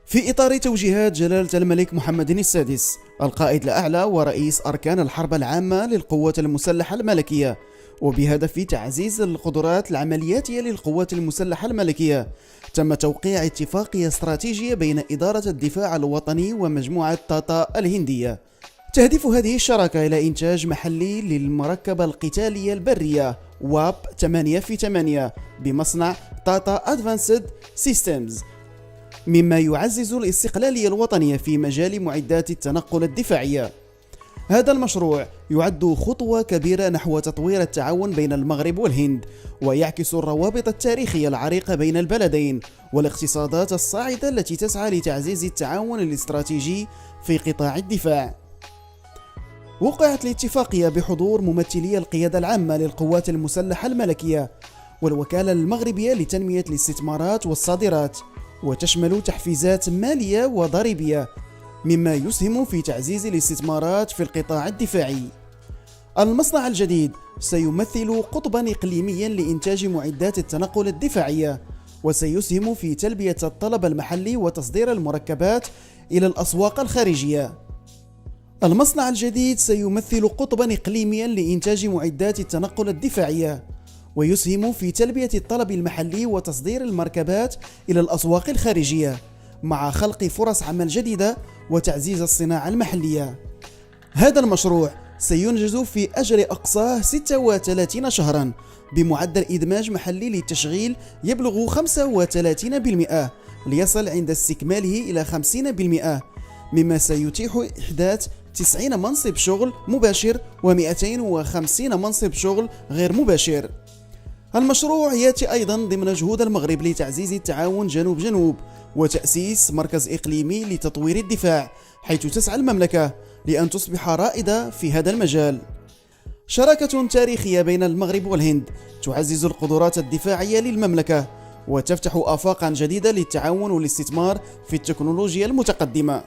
في إطار توجيهات جلالة الملك محمد السادس القائد الأعلى ورئيس أركان الحرب العامة للقوات المسلحة الملكية، وبهدف تعزيز القدرات العملياتية للقوات المسلحة الملكية، تم توقيع اتفاقية استراتيجية بين إدارة الدفاع الوطني ومجموعة تاتا الهندية. تهدف هذه الشراكة إلى إنتاج محلي للمركبة القتالية البرية واب 8 في 8 بمصنع تاتا أدفانسد سيستمز، مما يعزز الاستقلالية الوطنية في مجال معدات التنقل الدفاعية. هذا المشروع يعد خطوة كبيرة نحو تطوير التعاون بين المغرب والهند، ويعكس الروابط التاريخية العريقة بين البلدين والاقتصادات الصاعدة التي تسعى لتعزيز التعاون الاستراتيجي في قطاع الدفاع. وقعت الاتفاقية بحضور ممثلي القيادة العامة للقوات المسلحة الملكية والوكالة المغربية لتنمية الاستثمارات والصادرات، وتشمل تحفيزات مالية وضريبية، مما يسهم في تعزيز الاستثمارات في القطاع الدفاعي. المصنع الجديد سيمثل قطبا إقليميا لإنتاج معدات التنقل الدفاعية، وسيسهم في تلبية الطلب المحلي وتصدير المركبات إلى الأسواق الخارجية. المصنع الجديد سيمثل قطبا إقليميا لإنتاج معدات التنقل الدفاعية، ويسهم في تلبية الطلب المحلي وتصدير المركبات إلى الأسواق الخارجية، مع خلق فرص عمل جديدة وتعزيز الصناعة المحلية. هذا المشروع سينجز في أجل أقصاه 36 شهرا، بمعدل إدماج محلي للتشغيل يبلغ 35%، ليصل عند استكماله إلى 50%، مما سيتيح إحداث 90 منصب شغل مباشر و250 منصب شغل غير مباشر. المشروع يأتي أيضا ضمن جهود المغرب لتعزيز التعاون جنوب وتأسيس مركز إقليمي لتطوير الدفاع، حيث تسعى المملكة لأن تصبح رائدة في هذا المجال. شراكة تاريخية بين المغرب والهند تعزز القدرات الدفاعية للمملكة، وتفتح آفاقا جديدة للتعاون والاستثمار في التكنولوجيا المتقدمة.